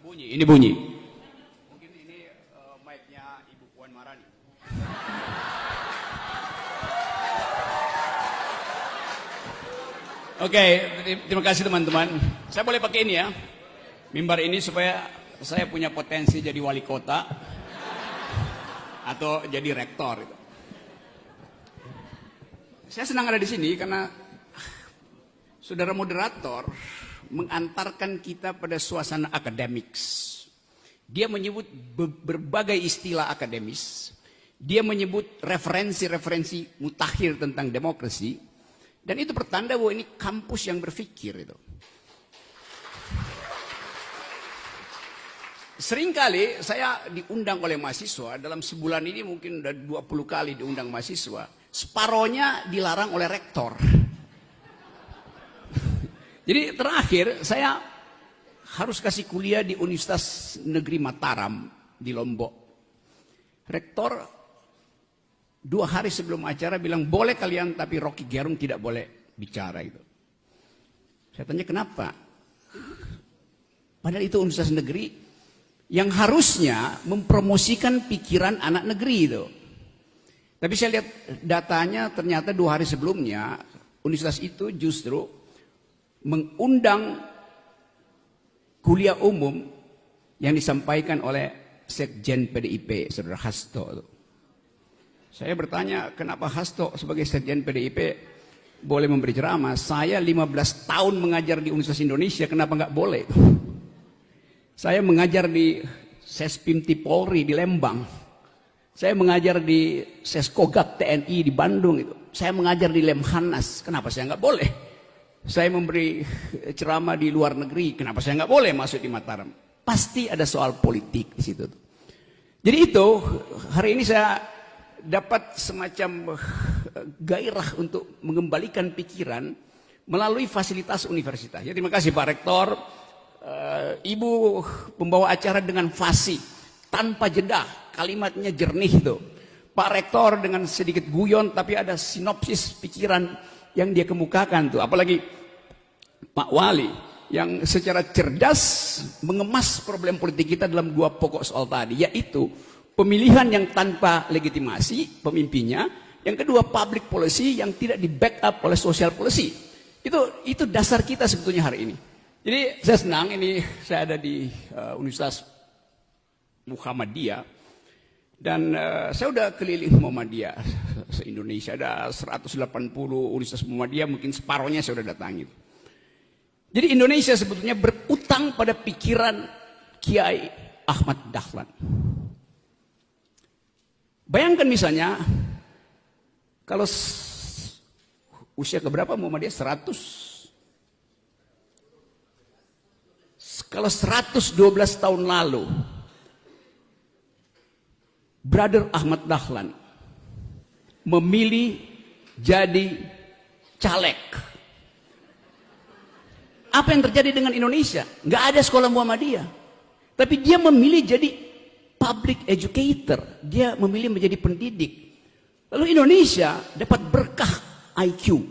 Nggak bunyi, ini bunyi. Mungkin ini mic-nya Ibu Puan Marani. Oke, terima kasih teman-teman. Saya boleh pakai ini ya, mimbar ini supaya saya punya potensi jadi wali kota atau jadi rektor. Gitu. Saya senang ada di sini karena saudara moderator mengantarkan kita pada suasana akademiks. Dia menyebut berbagai istilah akademis. Dia menyebut referensi-referensi mutakhir tentang demokrasi. Dan itu pertanda bahwa ini kampus yang berpikir itu. Seringkali saya diundang oleh mahasiswa, dalam sebulan ini mungkin udah 20 kali diundang mahasiswa. Separohnya dilarang oleh rektor. Jadi terakhir saya harus kasih kuliah di Universitas Negeri Mataram di Lombok. Rektor 2 hari sebelum acara bilang boleh kalian tapi Rocky Gerung tidak boleh bicara itu. Saya tanya kenapa? Padahal itu universitas negeri yang harusnya mempromosikan pikiran anak negeri itu. Tapi saya lihat datanya ternyata 2 hari sebelumnya universitas itu justru mengundang kuliah umum yang disampaikan oleh Sekjen PDIP, Saudara Hasto. Saya bertanya, kenapa Hasto sebagai Sekjen PDIP boleh memberi ceramah? Saya 15 tahun mengajar di Universitas Indonesia, kenapa nggak boleh? Saya mengajar di Sespimti Polri di Lembang. Saya mengajar di Seskogap TNI di Bandung. Saya mengajar di Lemhanas, kenapa saya nggak boleh? Saya memberi ceramah di luar negeri, kenapa saya nggak boleh masuk di Mataram? Pasti ada soal politik di situ. Jadi itu, hari ini saya dapat semacam gairah untuk mengembalikan pikiran melalui fasilitas universitas. Ya, terima kasih Pak Rektor, Ibu pembawa acara dengan fasih, tanpa jeda, kalimatnya jernih itu. Pak Rektor dengan sedikit guyon tapi ada sinopsis pikiran yang dia kemukakan tuh. Apalagi Pak Wali yang secara cerdas mengemas problem politik kita dalam 2 pokok soal tadi, yaitu pemilihan yang tanpa legitimasi pemimpinnya, yang kedua public policy yang tidak di backup oleh social policy. Itu dasar kita sebetulnya hari ini. Jadi saya senang ini saya ada di Universitas Muhammadiyah dan saya udah keliling Muhammadiyah se-Indonesia, ada 180 Universitas Muhammadiyah, mungkin separohnya saya udah datangi. Jadi Indonesia sebetulnya berutang pada pikiran Kiai Ahmad Dahlan. Bayangkan misalnya, kalau usia keberapa Muhammadiyah? 100. Kalau 112 tahun lalu, Brother Ahmad Dahlan memilih jadi caleg. Apa yang terjadi dengan Indonesia? Nggak ada sekolah Muhammadiyah. Tapi dia memilih jadi public educator, dia memilih menjadi pendidik. Lalu Indonesia dapat berkah IQ.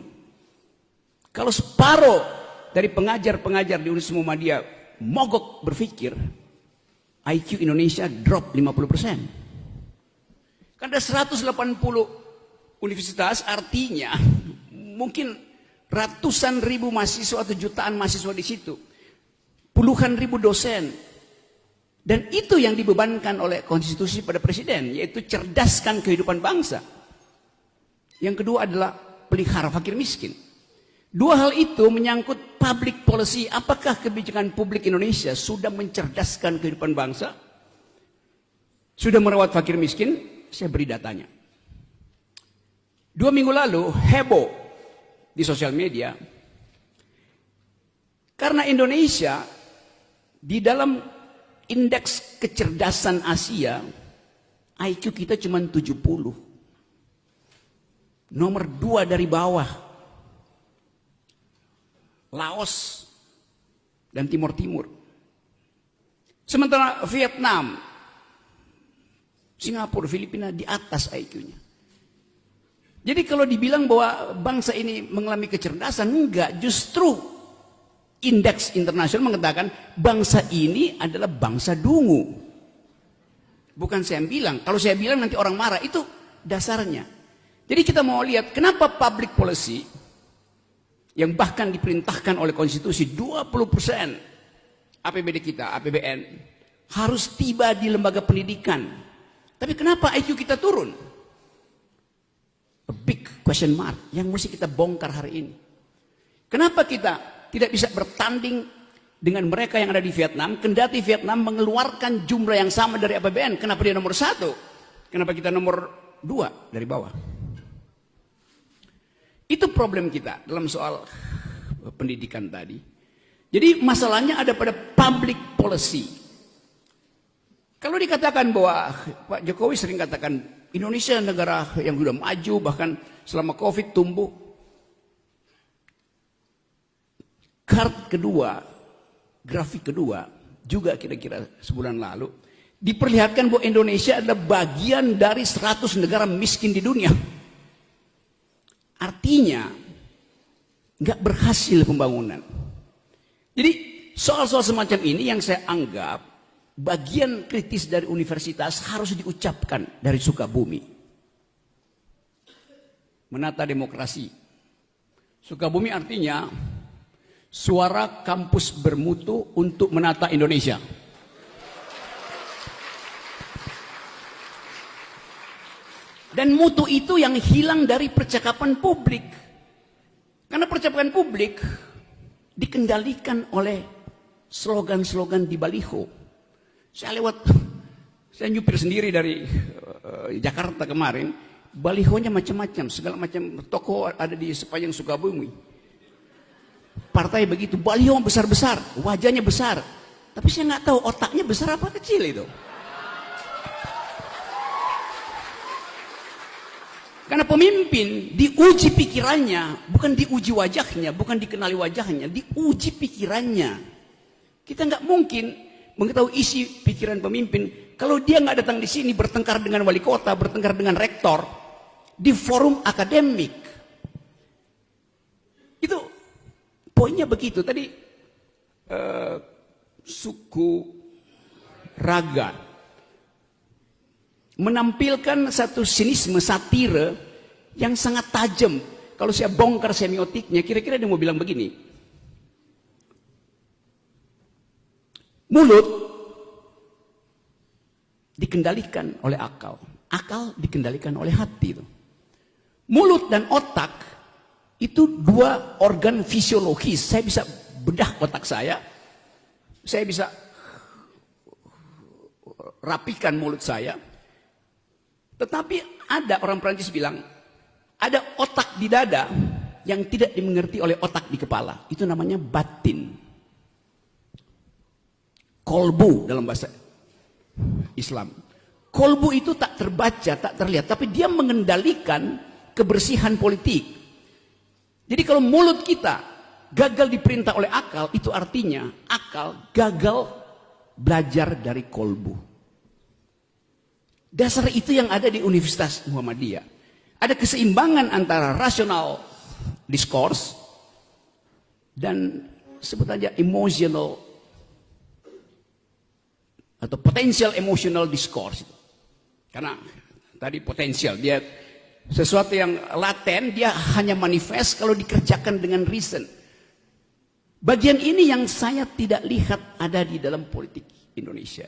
Kalau separuh dari pengajar-pengajar di Universitas Muhammadiyah mogok berpikir, IQ Indonesia drop 50%. Karena 180 universitas artinya mungkin ratusan ribu mahasiswa atau jutaan mahasiswa di situ. Puluhan ribu dosen. Dan itu yang dibebankan oleh konstitusi pada presiden, yaitu cerdaskan kehidupan bangsa. Yang kedua adalah pelihara fakir miskin. 2 hal itu menyangkut public policy. Apakah kebijakan publik Indonesia sudah mencerdaskan kehidupan bangsa? Sudah merawat fakir miskin? Saya beri datanya. 2 minggu lalu heboh di sosial media karena Indonesia di dalam indeks kecerdasan Asia, IQ kita cuma 70. Nomor 2 dari bawah, Laos dan Timur Timur. Sementara Vietnam, Singapura, Filipina di atas IQ-nya. Jadi kalau dibilang bahwa bangsa ini mengalami kecerdasan, enggak, justru indeks internasional mengatakan bangsa ini adalah bangsa dungu. Bukan saya bilang, kalau saya bilang nanti orang marah, itu dasarnya. Jadi kita mau lihat kenapa public policy yang bahkan diperintahkan oleh konstitusi 20% APBD kita, APBN harus tiba di lembaga pendidikan. Tapi kenapa IQ kita turun? A big question mark yang mesti kita bongkar hari ini. Kenapa kita tidak bisa bertanding dengan mereka yang ada di Vietnam, kendati Vietnam mengeluarkan jumlah yang sama dari APBN? Kenapa dia nomor 1? Kenapa kita nomor 2 dari bawah? Itu problem kita dalam soal pendidikan tadi. Jadi masalahnya ada pada public policy. Kalau dikatakan bahwa Pak Jokowi sering katakan Indonesia negara yang sudah maju, bahkan selama COVID tumbuh. Kart kedua, grafik kedua, juga kira-kira sebulan lalu, diperlihatkan bahwa Indonesia adalah bagian dari 100 negara miskin di dunia. Artinya, nggak berhasil pembangunan. Jadi, soal-soal semacam ini yang saya anggap bagian kritis dari universitas harus diucapkan dari Sukabumi. Menata demokrasi. Sukabumi artinya suara kampus bermutu untuk menata Indonesia. Dan mutu itu yang hilang dari percakapan publik. Karena percakapan publik dikendalikan oleh slogan-slogan di baliho. Saya nyupir sendiri dari Jakarta kemarin, balihonya macam-macam, segala macam toko ada di sepanjang Sukabumi. Partai begitu, baliho besar-besar, wajahnya besar. Tapi saya nggak tahu otaknya besar apa kecil itu. Karena pemimpin diuji pikirannya, bukan diuji wajahnya, bukan dikenali wajahnya, diuji pikirannya. Kita nggak mungkin mengetahui isi pikiran pemimpin kalau dia nggak datang di sini bertengkar dengan wali kota, bertengkar dengan rektor di forum akademik. Itu poinnya begitu. Tadi suku raga menampilkan satu sinisme satire yang sangat tajam. Kalau saya bongkar semiotiknya, kira-kira dia mau bilang begini. Mulut dikendalikan oleh akal. Akal dikendalikan oleh hati. Mulut dan otak itu dua organ fisiologis. Saya bisa bedah otak saya bisa rapikan mulut saya. Tetapi ada orang Prancis bilang, ada otak di dada yang tidak dimengerti oleh otak di kepala. Itu namanya batin. Kolbu dalam bahasa Islam. Kolbu itu tak terbaca, tak terlihat. Tapi dia mengendalikan kebersihan politik. Jadi kalau mulut kita gagal diperintah oleh akal, itu artinya akal gagal belajar dari kolbu. Dasar itu yang ada di Universitas Muhammadiyah. Ada keseimbangan antara rasional discourse dan sebut aja emotional atau potential emotional discourse. Karena tadi potensial, dia sesuatu yang laten, dia hanya manifest kalau dikerjakan dengan reason. Bagian ini yang saya tidak lihat ada di dalam politik Indonesia.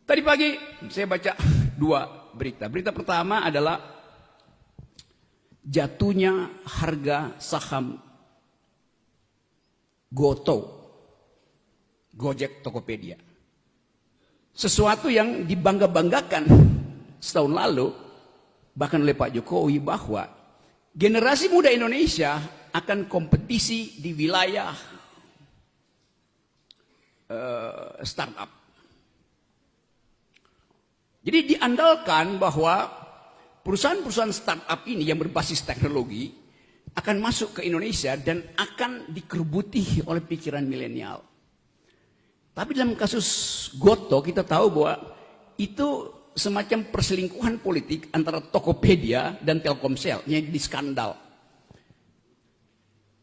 Tadi pagi saya baca dua berita. Berita pertama adalah jatuhnya harga saham Gojek Tokopedia. Sesuatu yang dibangga-banggakan setahun lalu, bahkan oleh Pak Jokowi, bahwa generasi muda Indonesia akan kompetisi di wilayah startup. Jadi diandalkan bahwa perusahaan-perusahaan startup ini yang berbasis teknologi akan masuk ke Indonesia dan akan dikerubuti oleh pikiran milenial. Tapi dalam kasus Goto kita tahu bahwa itu semacam perselingkuhan politik antara Tokopedia dan Telkomsel yang di skandal.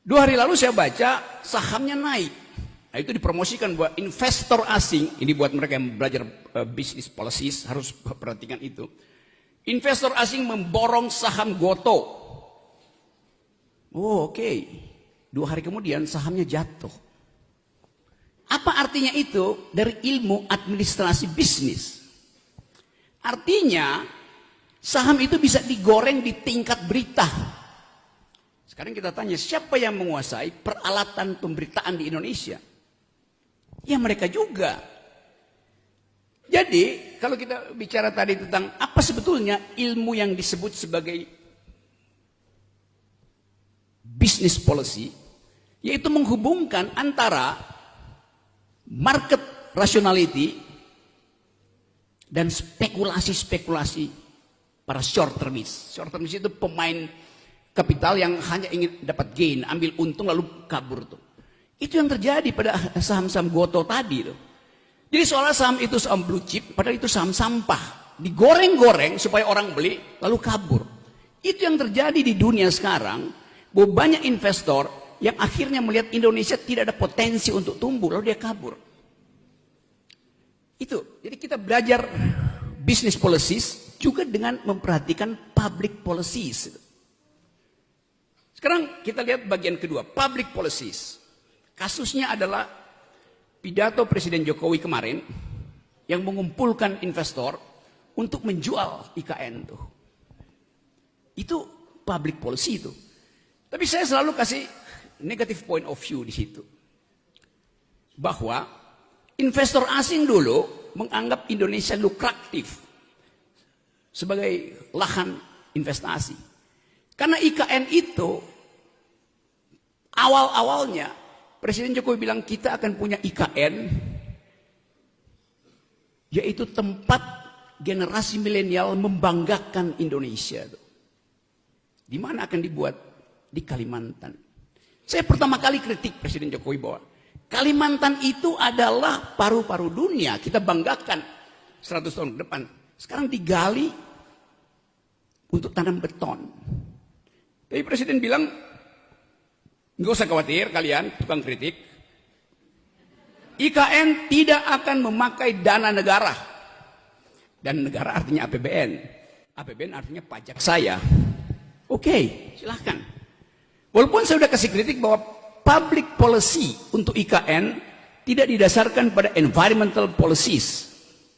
2 hari lalu saya baca sahamnya naik. Nah, itu dipromosikan buat investor asing. Ini buat mereka yang belajar business policies harus perhatikan itu. Investor asing memborong saham Goto. Oh, oke. 2 hari kemudian sahamnya jatuh. Apa artinya itu dari ilmu administrasi bisnis? Artinya saham itu bisa digoreng di tingkat berita. Sekarang kita tanya, siapa yang menguasai peralatan pemberitaan di Indonesia? Ya mereka juga. Jadi kalau kita bicara tadi tentang apa sebetulnya ilmu yang disebut sebagai business policy, yaitu menghubungkan antara market rationality dan spekulasi-spekulasi para short termist. Short termist itu pemain kapital yang hanya ingin dapat gain, ambil untung lalu kabur tuh. Itu yang terjadi pada saham-saham Goto tadi tuh. Jadi soalnya saham itu saham blue chip, padahal itu saham sampah. Digoreng-goreng supaya orang beli lalu kabur. Itu yang terjadi di dunia sekarang, bahwa banyak investor yang akhirnya melihat Indonesia tidak ada potensi untuk tumbuh lalu dia kabur. Itu. Jadi kita belajar business policies juga dengan memperhatikan public policies. Sekarang kita lihat bagian kedua, public policies. Kasusnya adalah pidato Presiden Jokowi kemarin yang mengumpulkan investor untuk menjual IKN tuh. Itu public policy itu. Tapi saya selalu kasih negative point of view di situ. Bahwa investor asing dulu menganggap Indonesia lukratif sebagai lahan investasi. Karena IKN itu awal-awalnya Presiden Jokowi bilang kita akan punya IKN, yaitu tempat generasi milenial membanggakan Indonesia. Di mana akan dibuat? Di Kalimantan. Saya pertama kali kritik Presiden Jokowi bahwa Kalimantan itu adalah paru-paru dunia. Kita banggakan 100 tahun ke depan. Sekarang digali untuk tanam beton. Tapi Presiden bilang, nggak usah khawatir kalian, tukang kritik. IKN tidak akan memakai dana negara. Dan negara artinya APBN. APBN artinya pajak saya. Oke, silahkan. Walaupun saya sudah kasih kritik bahwa public policy untuk IKN tidak didasarkan pada environmental policies,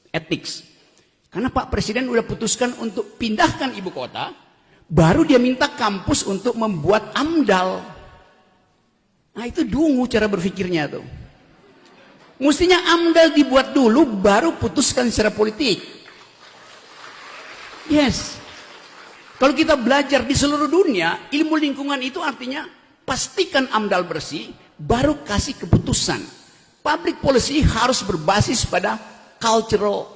ethics. Karena Pak Presiden sudah putuskan untuk pindahkan ibu kota, baru dia minta kampus untuk membuat AMDAL. Nah itu dungu cara berpikirnya tuh. Mestinya AMDAL dibuat dulu baru putuskan secara politik. Yes. Kalau kita belajar di seluruh dunia, ilmu lingkungan itu artinya pastikan AMDAL bersih, baru kasih keputusan. Public policy harus berbasis pada cultural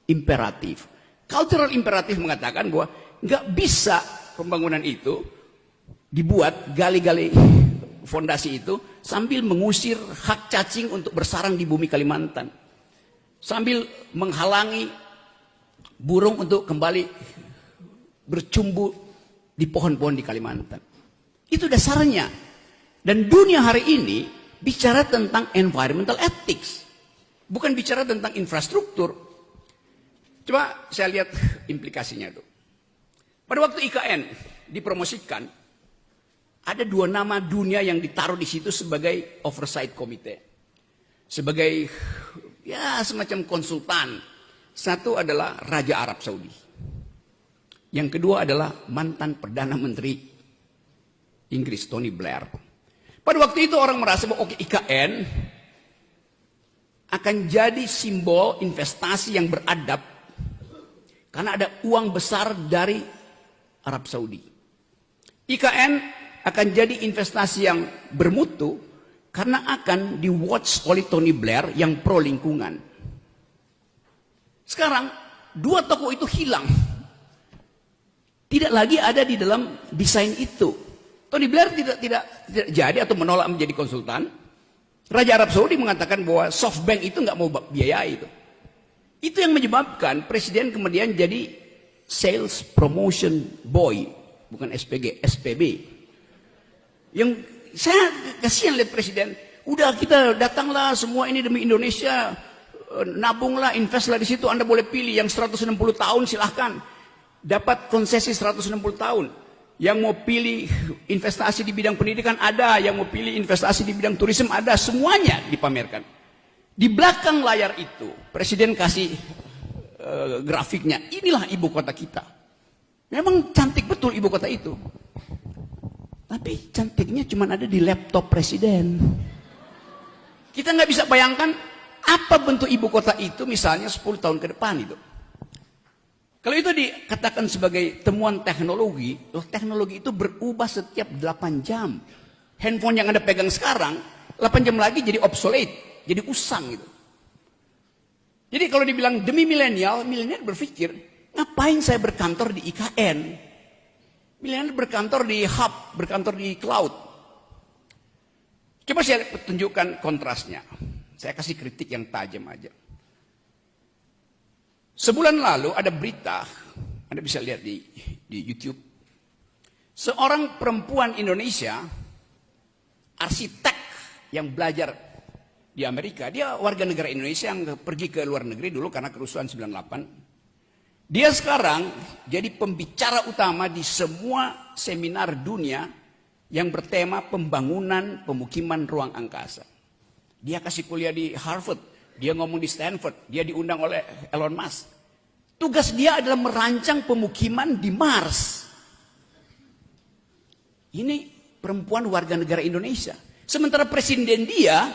imperative. Cultural imperative mengatakan bahwa nggak bisa pembangunan itu dibuat gali-gali fondasi itu sambil mengusir hak cacing untuk bersarang di bumi Kalimantan, sambil menghalangi burung untuk kembali bercumbu di pohon-pohon di Kalimantan. Itu dasarnya. Dan dunia hari ini bicara tentang environmental ethics, bukan bicara tentang infrastruktur. Coba saya lihat implikasinya tuh. Pada waktu IKN dipromosikan, ada 2 nama dunia yang ditaruh di situ sebagai oversight committee. Sebagai ya semacam konsultan. Satu adalah Raja Arab Saudi. Yang kedua adalah mantan Perdana Menteri Inggris Tony Blair. Pada waktu itu orang merasa bahwa oke, IKN akan jadi simbol investasi yang beradab karena ada uang besar dari Arab Saudi. IKN akan jadi investasi yang bermutu karena akan di-watch oleh Tony Blair yang pro lingkungan. Sekarang 2 tokoh itu hilang. Tidak lagi ada di dalam desain itu. Tony Blair tidak jadi atau menolak menjadi konsultan. Raja Arab Saudi mengatakan bahwa SoftBank itu nggak mau biaya itu. Itu yang menyebabkan Presiden kemudian jadi sales promotion boy, bukan SPG, SPB. saya kasihan lihat presiden. Udah kita datanglah semua ini demi Indonesia. Nabunglah, investlah di situ. Anda boleh pilih yang 160 tahun silahkan. Dapat konsesi 160 tahun. Yang mau pilih investasi di bidang pendidikan ada. Yang mau pilih investasi di bidang turisme ada. Semuanya dipamerkan. Di belakang layar itu, presiden kasih grafiknya. Inilah ibu kota kita. Memang cantik betul ibu kota itu. Tapi cantiknya cuma ada di laptop presiden. Kita nggak bisa bayangkan apa bentuk ibu kota itu misalnya 10 tahun ke depan itu. Kalau itu dikatakan sebagai temuan teknologi, teknologi itu berubah setiap 8 jam. Handphone yang Anda pegang sekarang, 8 jam lagi jadi obsolete, jadi usang gitu. Jadi kalau dibilang demi milenial berpikir, ngapain saya berkantor di IKN? Milenial berkantor di hub, berkantor di cloud. Coba saya tunjukkan kontrasnya. Saya kasih kritik yang tajam aja. Sebulan lalu ada berita, Anda bisa lihat di YouTube. Seorang perempuan Indonesia, arsitek yang belajar di Amerika. Dia warga negara Indonesia yang pergi ke luar negeri dulu karena kerusuhan 98. Dia sekarang jadi pembicara utama di semua seminar dunia yang bertema pembangunan pemukiman ruang angkasa. Dia kasih kuliah di Harvard, dia ngomong di Stanford, dia diundang oleh Elon Musk. Tugas dia adalah merancang pemukiman di Mars. Ini perempuan warga negara Indonesia. Sementara presiden dia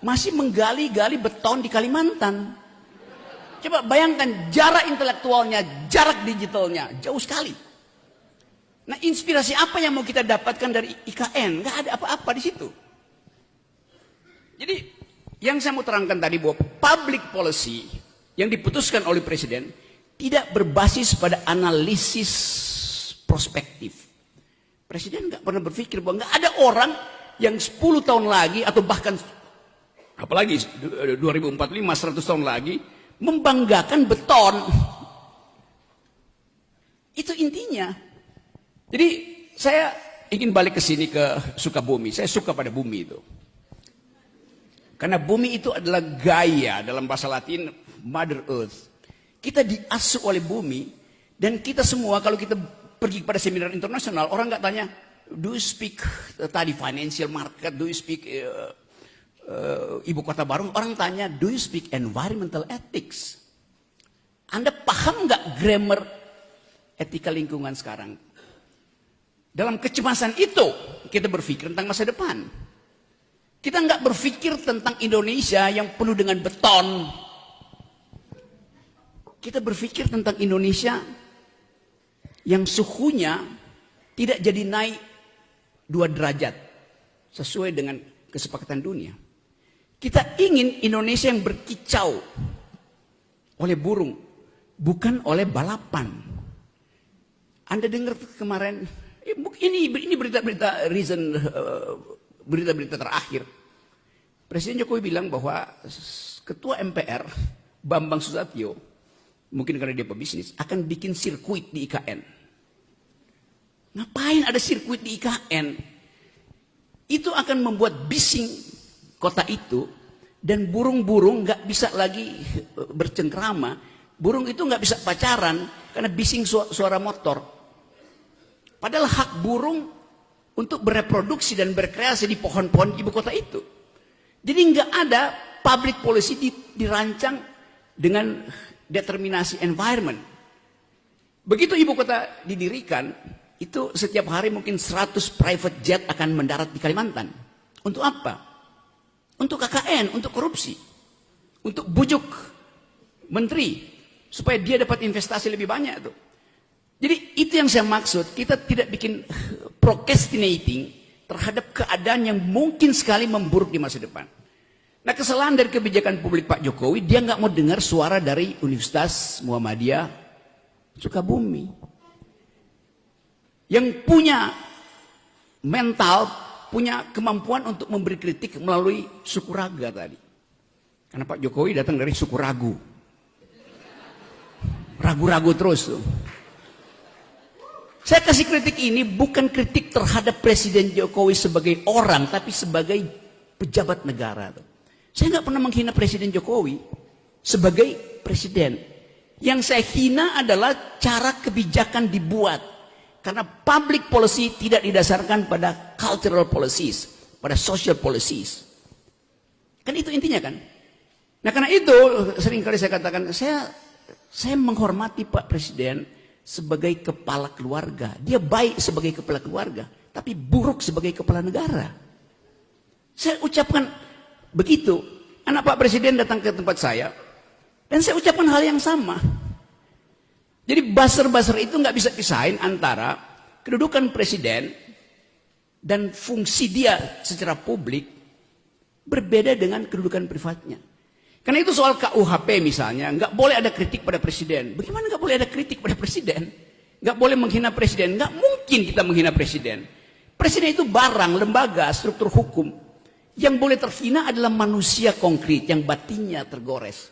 masih menggali-gali beton di Kalimantan. Coba bayangkan jarak intelektualnya, jarak digitalnya, jauh sekali. Nah, inspirasi apa yang mau kita dapatkan dari IKN? Nggak ada apa-apa di situ. Jadi, yang saya mau terangkan tadi bahwa public policy yang diputuskan oleh presiden tidak berbasis pada analisis prospektif. Presiden nggak pernah berpikir bahwa nggak ada orang yang 10 tahun lagi atau bahkan apalagi 2045, 100 tahun lagi membanggakan beton. Itu intinya. Jadi saya ingin balik ke sini ke Sukabumi. Saya suka pada bumi itu. Karena bumi itu adalah Gaia, dalam bahasa Latin Mother Earth. Kita diasuh oleh bumi dan kita semua kalau kita pergi pada seminar internasional, orang nggak tanya, do you speak tadi financial market, do you speak ibu kota baru, orang tanya, do you speak environmental ethics? Anda paham nggak grammar etika lingkungan sekarang? Dalam kecemasan itu, kita berpikir tentang masa depan. Kita nggak berpikir tentang Indonesia yang penuh dengan beton. Kita berpikir tentang Indonesia yang suhunya tidak jadi naik 2 derajat sesuai dengan kesepakatan dunia. Kita ingin Indonesia yang berkicau oleh burung, bukan oleh balapan. Anda dengar kemarin, ini berita-berita recent, berita-berita terakhir. Presiden Jokowi bilang bahwa Ketua MPR, Bambang Susatyo, mungkin karena dia pebisnis, akan bikin sirkuit di IKN. Ngapain ada sirkuit di IKN? Itu akan membuat bising kota itu, dan burung-burung nggak bisa lagi bercengkrama, burung itu nggak bisa pacaran karena bising suara motor. Padahal hak burung untuk bereproduksi dan berkreasi di pohon-pohon ibu kota itu. Jadi nggak ada public policy dirancang dengan determinasi environment. Begitu ibu kota didirikan, itu setiap hari mungkin 100 private jet akan mendarat di Kalimantan. Untuk apa? Untuk KKN, untuk korupsi, untuk bujuk menteri supaya dia dapat investasi lebih banyak tuh. Jadi itu yang saya maksud, kita tidak bikin procrastinating terhadap keadaan yang mungkin sekali memburuk di masa depan. Nah, kesalahan dari kebijakan publik Pak Jokowi, dia nggak mau dengar suara dari Universitas Muhammadiyah Sukabumi yang punya mental, punya kemampuan untuk memberi kritik melalui suku raga tadi. Karena Pak Jokowi datang dari suku ragu. Ragu-ragu terus tuh. Saya kasih kritik ini bukan kritik terhadap Presiden Jokowi sebagai orang, tapi sebagai pejabat negara. Saya nggak pernah menghina Presiden Jokowi sebagai presiden. Yang saya hina adalah cara kebijakan dibuat. Karena public policy tidak didasarkan pada cultural policies, pada social policies. Kan itu intinya kan. Nah karena itu seringkali saya katakan, saya menghormati Pak Presiden sebagai kepala keluarga. Dia baik sebagai kepala keluarga, tapi buruk sebagai kepala negara. Saya ucapkan begitu. Anak Pak Presiden datang ke tempat saya, dan saya ucapkan hal yang sama. Jadi buzzer-buzzer itu nggak bisa pisahin antara kedudukan presiden dan fungsi dia secara publik berbeda dengan kedudukan privatnya. Karena itu soal KUHP misalnya, nggak boleh ada kritik pada presiden. Bagaimana nggak boleh ada kritik pada presiden? Nggak boleh menghina presiden. Nggak mungkin kita menghina presiden. Presiden itu barang, lembaga, struktur hukum. Yang boleh terhina adalah manusia konkret yang batinnya tergores.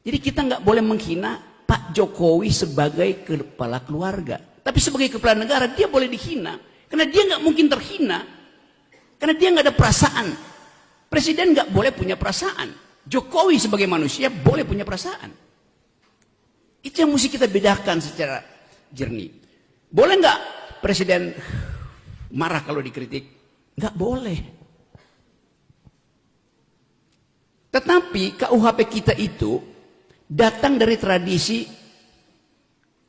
Jadi kita nggak boleh menghina Pak Jokowi sebagai kepala keluarga. Tapi sebagai kepala negara dia boleh dihina. Karena dia nggak mungkin terhina. Karena dia nggak ada perasaan. Presiden nggak boleh punya perasaan. Jokowi sebagai manusia boleh punya perasaan. Itu yang mesti kita bedakan secara jernih. Boleh nggak presiden marah kalau dikritik? Nggak boleh. Tetapi KUHP kita itu datang dari tradisi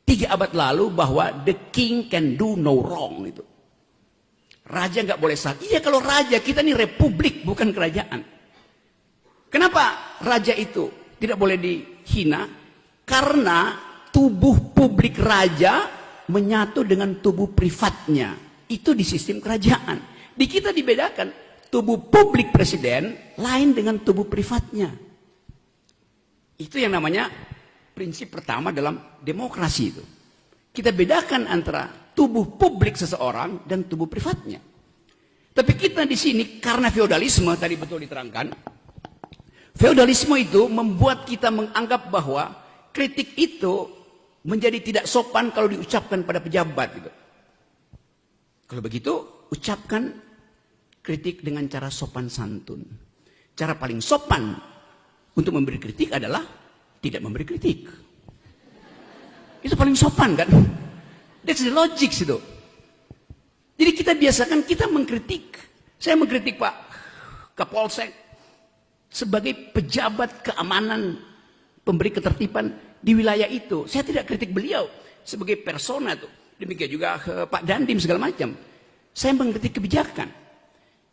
3 abad lalu bahwa the king can do no wrong itu. Raja nggak boleh salah. Iya kalau raja, kita ini republik bukan kerajaan. Kenapa raja itu tidak boleh dihina? Karena tubuh publik raja menyatu dengan tubuh privatnya. Itu di sistem kerajaan. Di kita dibedakan, tubuh publik presiden lain dengan tubuh privatnya. Itu yang namanya prinsip pertama dalam demokrasi itu. Kita bedakan antara tubuh publik seseorang dan tubuh privatnya. Tapi kita di sini karena feodalisme tadi betul diterangkan. Feodalisme itu membuat kita menganggap bahwa kritik itu menjadi tidak sopan kalau diucapkan pada pejabat gitu. Kalau begitu, ucapkan kritik dengan cara sopan santun. Cara paling sopan untuk memberi kritik adalah tidak memberi kritik. Itu paling sopan kan? That's the logic itu. Jadi kita biasakan kita mengkritik. Saya mengkritik Pak Kapolsek sebagai pejabat keamanan pemberi ketertiban di wilayah itu. Saya tidak kritik beliau sebagai persona tuh. Demikian juga Pak Dandim segala macam. Saya mengkritik kebijakan.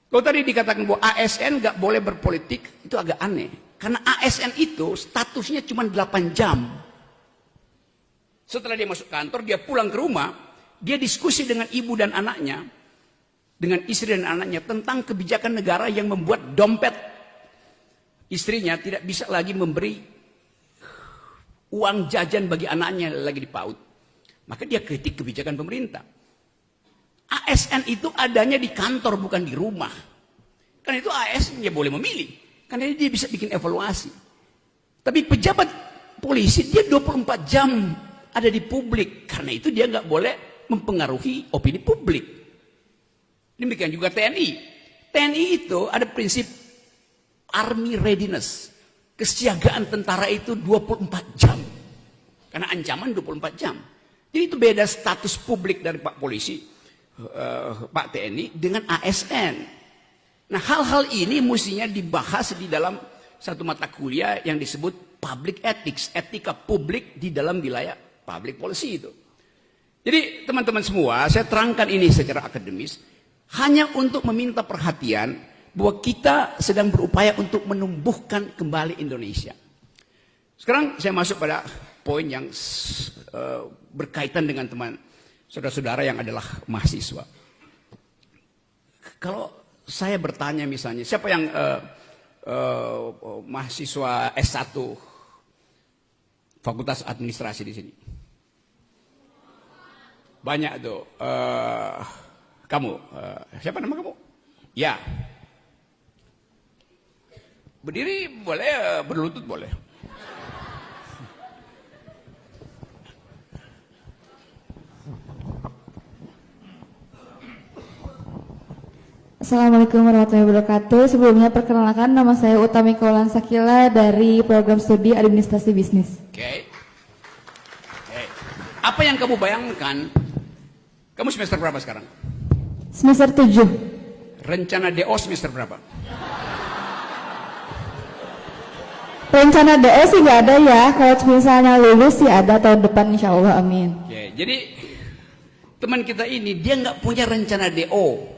Kalau tadi dikatakan bahwa ASN nggak boleh berpolitik, itu agak aneh. Karena ASN itu statusnya cuma 8 jam. Setelah dia masuk kantor, dia pulang ke rumah, dia diskusi dengan ibu dan anaknya, dengan istri dan anaknya tentang kebijakan negara yang membuat dompet istrinya tidak bisa lagi memberi uang jajan bagi anaknya lagi di PAUD. Maka dia kritik kebijakan pemerintah. ASN itu adanya di kantor bukan di rumah. Karena itu ASN dia boleh memilih. Karena dia bisa bikin evaluasi. Tapi pejabat polisi dia 24 jam ada di publik. Karena itu dia nggak boleh mempengaruhi opini publik. Demikian juga TNI. TNI itu ada prinsip Army readiness, kesiagaan tentara itu 24 jam. Karena ancaman 24 jam. Jadi itu beda status publik dari Pak Polisi, Pak TNI dengan ASN. Nah hal-hal ini mestinya dibahas di dalam satu mata kuliah yang disebut public ethics, etika publik di dalam wilayah public policy itu. Jadi teman-teman semua, saya terangkan ini secara akademis, hanya untuk meminta perhatian bahwa kita sedang berupaya untuk menumbuhkan kembali Indonesia. Sekarang saya masuk pada poin yang berkaitan dengan teman saudara-saudara yang adalah mahasiswa. Kalau saya bertanya misalnya, siapa yang mahasiswa S1 Fakultas Administrasi di sini? Banyak tuh. Kamu, siapa nama kamu? Ya. Berdiri boleh, berlutut boleh. Assalamualaikum warahmatullahi wabarakatuh. Sebelumnya perkenalkan, nama saya Utami Kaulan Sakila dari program studi administrasi bisnis. Oke. Apa yang kamu bayangkan? Kamu semester berapa sekarang? Semester 7. Rencana DO semester berapa? Rencana DO sih nggak ada ya. Kalau misalnya lulus sih ada tahun depan, insya Allah, amin. Oke, jadi teman kita ini dia nggak punya rencana DO.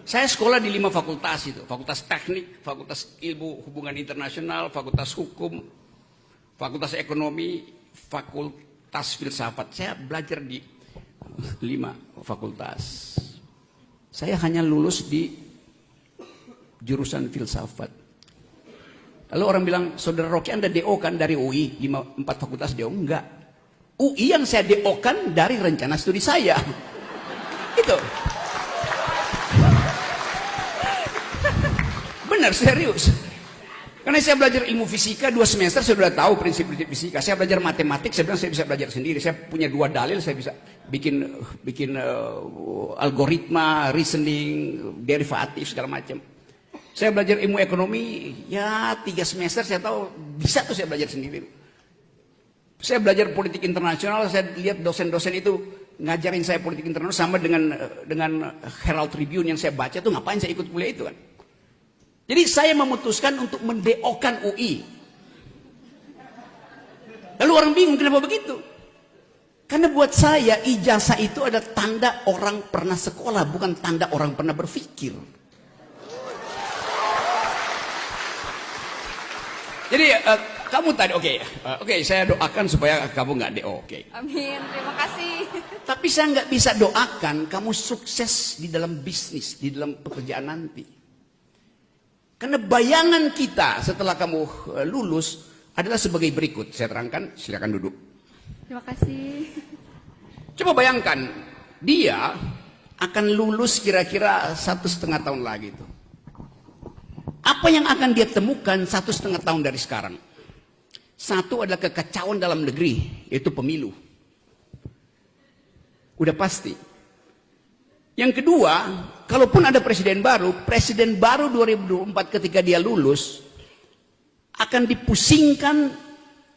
Saya sekolah di 5 fakultas itu, fakultas teknik, fakultas ilmu hubungan internasional, fakultas hukum, fakultas ekonomi, fakultas filsafat. Saya belajar di 5 fakultas. Saya hanya lulus di jurusan filsafat. Lalu orang bilang, saudara Rocky Anda DO kan dari UI, 4 fakultas DO? Enggak. UI yang saya DO kan dari rencana studi saya. Itu. Benar, serius. Karena saya belajar ilmu fisika 2 semester, saya sudah tahu prinsip-prinsip fisika. Saya belajar matematik, saya bilang saya bisa belajar sendiri. Saya punya 2 dalil, saya bisa bikin algoritma, reasoning, derivatif, segala macam. Saya belajar ilmu ekonomi, ya 3 semester saya tahu bisa tuh saya belajar sendiri. Saya belajar politik internasional, saya lihat dosen-dosen itu ngajarin saya politik internasional sama dengan Herald Tribune yang saya baca tuh, ngapain saya ikut kuliah itu kan. Jadi saya memutuskan untuk mendeokan UI. Lalu orang bingung kenapa begitu? Karena buat saya ijazah itu ada tanda orang pernah sekolah, bukan tanda orang pernah berpikir. Jadi kamu tadi oke, saya doakan supaya kamu nggak DO, oke. Amin, terima kasih. Tapi saya nggak bisa doakan kamu sukses di dalam bisnis, di dalam pekerjaan nanti. Karena bayangan kita setelah kamu lulus adalah sebagai berikut. Saya terangkan, silakan duduk. Terima kasih. Coba bayangkan, dia akan lulus kira-kira 1,5 tahun lagi tuh. Apa yang akan dia temukan 1,5 tahun dari sekarang? Satu adalah kekacauan dalam negeri, yaitu pemilu. Udah pasti. Yang kedua, kalaupun ada presiden baru 2024 ketika dia lulus, akan dipusingkan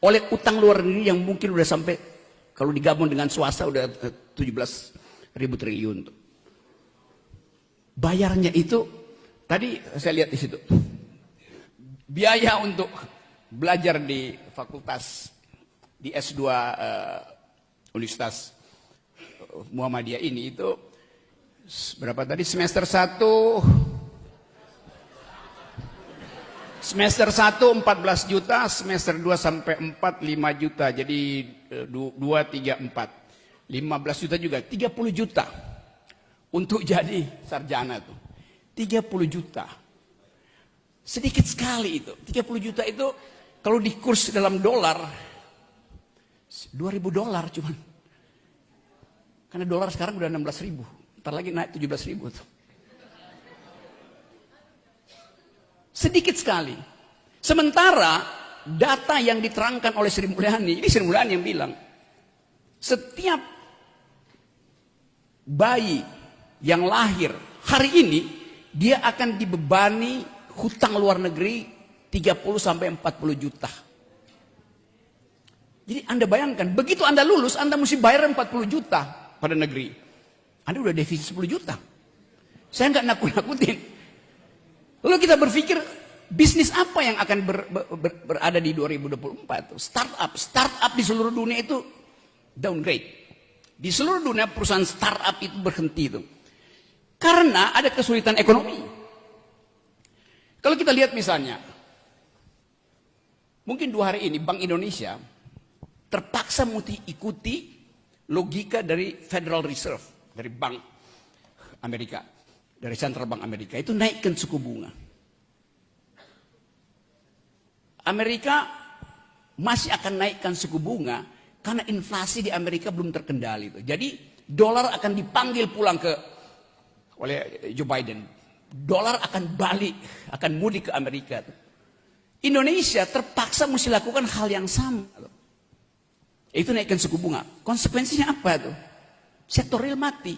oleh utang luar negeri yang mungkin udah sampai, kalau digabung dengan swasta udah 17.000 triliun. Bayarnya itu, tadi saya lihat di situ, biaya untuk belajar di fakultas di S2 Universitas Muhammadiyah ini itu berapa tadi? Semester 1 14 juta, semester 2 sampai 4 5 juta. Jadi 2 3 4 15 juta juga, 30 juta untuk jadi sarjana tuh. 30 juta. Sedikit sekali itu. 30 juta itu kalau dikurs dalam dolar, $2.000 cuman. Karena dolar sekarang udah 16.000. Ntar lagi naik 17.000 tuh. Sedikit sekali. Sementara data yang diterangkan oleh Sri Mulyani, ini Sri Mulyani yang bilang, setiap bayi yang lahir hari ini, dia akan dibebani hutang luar negeri 30 sampai 40 juta. Jadi Anda bayangkan, begitu Anda lulus, Anda mesti bayar 40 juta pada negeri. Anda udah defisit 10 juta. Saya nggak nakut-nakutin. Lalu kita berpikir, bisnis apa yang akan berada di 2024? Startup di seluruh dunia itu downgrade. Di seluruh dunia perusahaan startup itu berhenti itu. Karena ada kesulitan ekonomi. Kalau kita lihat misalnya, mungkin 2 hari ini Bank Indonesia terpaksa ikuti logika dari Federal Reserve, dari Bank Amerika, dari Central Bank Amerika, itu naikkan suku bunga. Amerika masih akan naikkan suku bunga karena inflasi di Amerika belum terkendali. Jadi dolar akan dipanggil pulang oleh Joe Biden. Dolar akan balik, akan mudik ke Amerika. Indonesia terpaksa mesti lakukan hal yang sama. Itu naikkan suku bunga. Konsekuensinya apa tuh? Sektor real mati.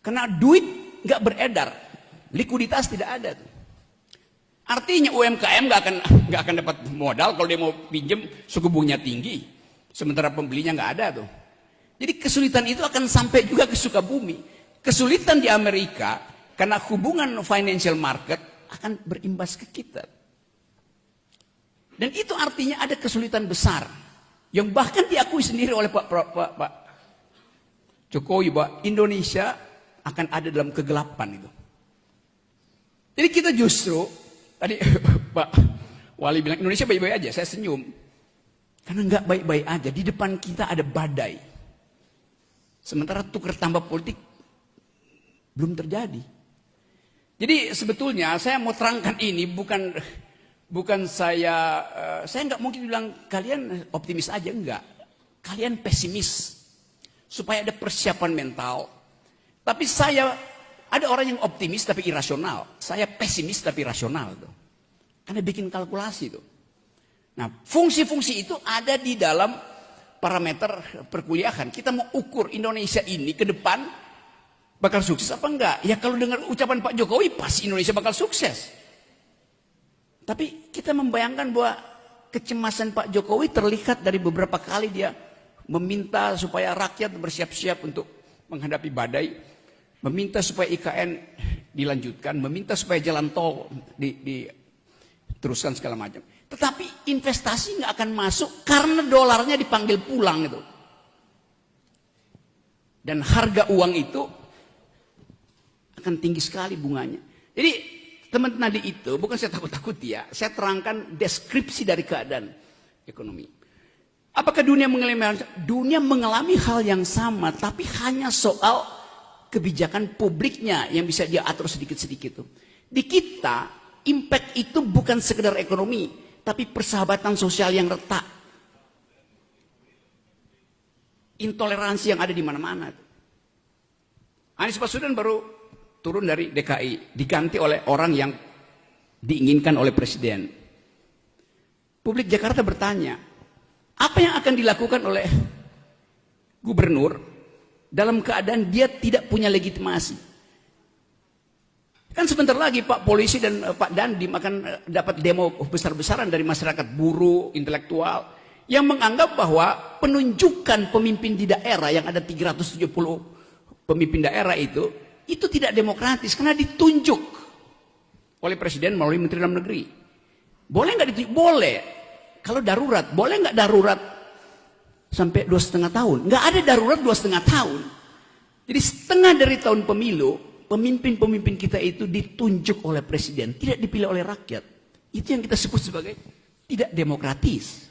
Karena duit nggak beredar, likuiditas tidak ada tuh. Artinya UMKM nggak akan dapat modal kalau dia mau pinjam, suku bunganya tinggi, sementara pembelinya nggak ada tuh. Jadi kesulitan itu akan sampai juga ke Sukabumi. Kesulitan di Amerika karena hubungan financial market akan berimbas ke kita. Dan itu artinya ada kesulitan besar yang bahkan diakui sendiri oleh Pak Jokowi bahwa Indonesia akan ada dalam kegelapan itu. Jadi kita justru tadi Pak Wali bilang Indonesia baik-baik aja, saya senyum. Karena nggak baik-baik aja, di depan kita ada badai. Sementara tukar tambah politik belum terjadi. Jadi sebetulnya saya mau terangkan ini bukan saya nggak mungkin bilang kalian optimis aja, enggak. Kalian pesimis supaya ada persiapan mental. Tapi ada orang yang optimis tapi irasional. Saya pesimis tapi rasional tuh. Karena bikin kalkulasi tuh. Nah, fungsi-fungsi itu ada di dalam parameter perkuliahan. Kita mau ukur Indonesia ini ke depan bakal sukses apa enggak? Ya kalau dengar ucapan Pak Jokowi pasti Indonesia bakal sukses. Tapi kita membayangkan bahwa kecemasan Pak Jokowi terlihat dari beberapa kali dia meminta supaya rakyat bersiap-siap untuk menghadapi badai. Meminta supaya IKN dilanjutkan, meminta supaya jalan tol diteruskan segala macam. Tetapi investasi nggak akan masuk karena dolarnya dipanggil pulang itu. Dan harga uang itu akan tinggi sekali bunganya. Jadi teman tadi itu bukan saya takut-takut ya, saya terangkan deskripsi dari keadaan ekonomi. Apakah dunia mengalami hal yang sama, tapi hanya soal kebijakan publiknya yang bisa dia atur sedikit-sedikit tuh. Di kita, impact itu bukan sekedar ekonomi, tapi persahabatan sosial yang retak. Intoleransi yang ada di mana-mana. Anies Baswedan baru turun dari DKI, diganti oleh orang yang diinginkan oleh presiden. Publik Jakarta bertanya, apa yang akan dilakukan oleh gubernur dalam keadaan dia tidak punya legitimasi? Kan sebentar lagi Pak Polisi dan Pak Dandim akan dapat demo besar-besaran dari masyarakat buruh, intelektual, yang menganggap bahwa penunjukan pemimpin di daerah yang ada 370 pemimpin daerah itu tidak demokratis karena ditunjuk oleh presiden melalui Menteri Dalam Negeri. Boleh nggak ditunjuk? Boleh. Kalau darurat, boleh nggak darurat sampai 2,5 tahun? Nggak ada darurat 2,5 tahun. Jadi setengah dari tahun pemilu, pemimpin-pemimpin kita itu ditunjuk oleh presiden, tidak dipilih oleh rakyat. Itu yang kita sebut sebagai tidak demokratis.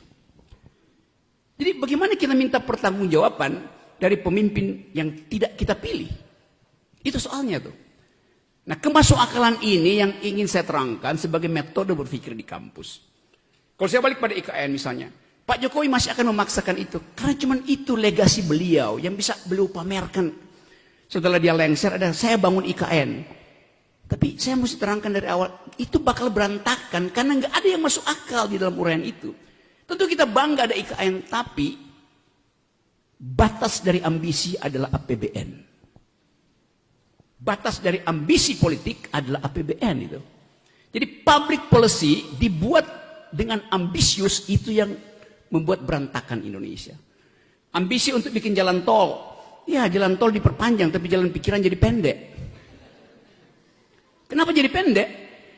Jadi bagaimana kita minta pertanggungjawaban dari pemimpin yang tidak kita pilih? Itu soalnya tuh. Nah, kemasukakalan ini yang ingin saya terangkan sebagai metode berpikir di kampus. Kalau saya balik pada IKN misalnya, Pak Jokowi masih akan memaksakan itu. Karena cuma itu legasi beliau yang bisa beliau pamerkan. Setelah dia lengser, saya bangun IKN. Tapi saya mesti terangkan dari awal, itu bakal berantakan karena nggak ada yang masuk akal di dalam uraian itu. Tentu kita bangga ada IKN, tapi batas dari ambisi adalah APBN. Batas dari ambisi politik adalah APBN itu. Jadi public policy dibuat dengan ambisius, itu yang membuat berantakan Indonesia. Ambisi untuk bikin jalan tol. Ya, jalan tol diperpanjang, tapi jalan pikiran jadi pendek. Kenapa jadi pendek?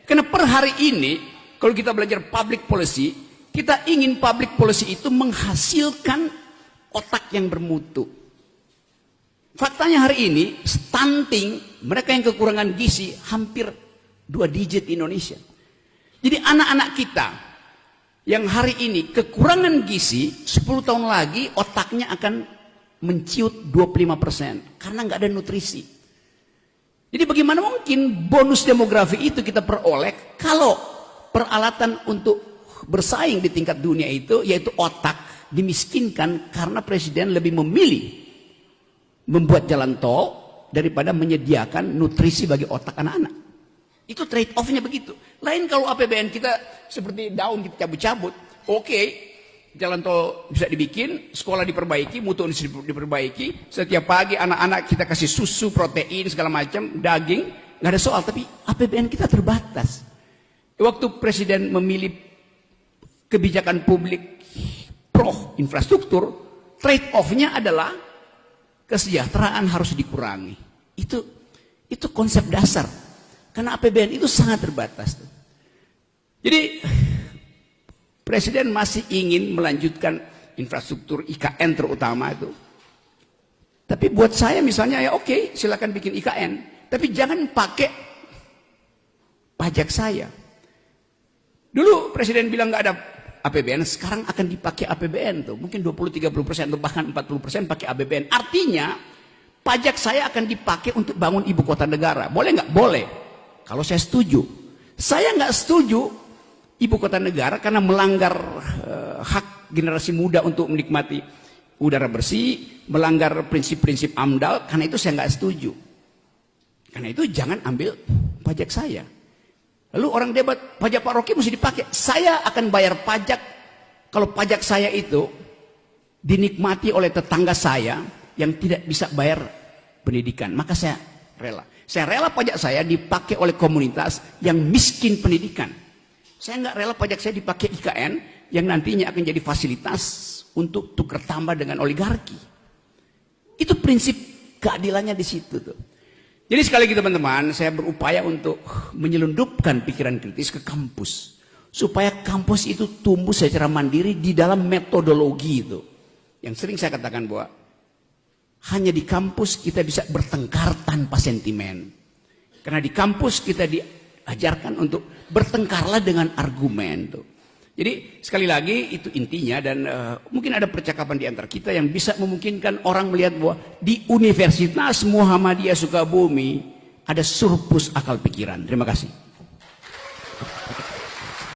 Karena per hari ini, kalau kita belajar public policy, kita ingin public policy itu menghasilkan otak yang bermutu. Faktanya hari ini, stunting, mereka yang kekurangan gizi, hampir 2 digit Indonesia. Jadi anak-anak kita, yang hari ini kekurangan gizi, 10 tahun lagi otaknya akan menciut 25% karena nggak ada nutrisi. Jadi bagaimana mungkin bonus demografi itu kita peroleh kalau peralatan untuk bersaing di tingkat dunia itu, yaitu otak, dimiskinkan karena presiden lebih memilih membuat jalan tol daripada menyediakan nutrisi bagi otak anak-anak. Itu trade off-nya begitu. Lain kalau APBN kita seperti daun kita cabut-cabut, oke, jalan tol bisa dibikin, sekolah diperbaiki, mutu diperbaiki, setiap pagi anak-anak kita kasih susu, protein, segala macam, daging, nggak ada soal. Tapi APBN kita terbatas. Waktu Presiden memilih kebijakan publik pro infrastruktur, trade-off-nya adalah kesejahteraan harus dikurangi. Itu konsep dasar. Karena APBN itu sangat terbatas. Jadi Presiden masih ingin melanjutkan infrastruktur IKN terutama itu. Tapi buat saya misalnya ya oke, silakan bikin IKN. Tapi jangan pakai pajak saya. Dulu Presiden bilang nggak ada APBN, sekarang akan dipakai APBN tuh. Mungkin 20-30% atau bahkan 40% pakai APBN. Artinya pajak saya akan dipakai untuk bangun ibu kota negara. Boleh nggak? Boleh. Kalau saya setuju. Saya nggak setuju ibu kota negara karena melanggar hak generasi muda untuk menikmati udara bersih, melanggar prinsip-prinsip AMDAL. Karena itu saya nggak setuju. Karena itu jangan ambil pajak saya. Lalu orang debat, pajak Pak Rocky mesti dipakai. Saya akan bayar pajak kalau pajak saya itu dinikmati oleh tetangga saya yang tidak bisa bayar pendidikan. Maka saya rela. Saya rela pajak saya dipakai oleh komunitas yang miskin pendidikan. Saya nggak rela pajak saya dipakai IKN yang nantinya akan jadi fasilitas untuk tukar tambah dengan oligarki. Itu prinsip keadilannya di situ tuh. Jadi sekali lagi teman-teman, saya berupaya untuk menyelundupkan pikiran kritis ke kampus. Supaya kampus itu tumbuh secara mandiri di dalam metodologi itu. Yang sering saya katakan bahwa hanya di kampus kita bisa bertengkar tanpa sentimen. Karena di kampus kita diajarkan untuk bertengkarlah dengan argumen tuh. Jadi sekali lagi itu intinya dan mungkin ada percakapan di antara kita yang bisa memungkinkan orang melihat bahwa di Universitas Muhammadiyah Sukabumi ada surplus akal pikiran. Terima kasih.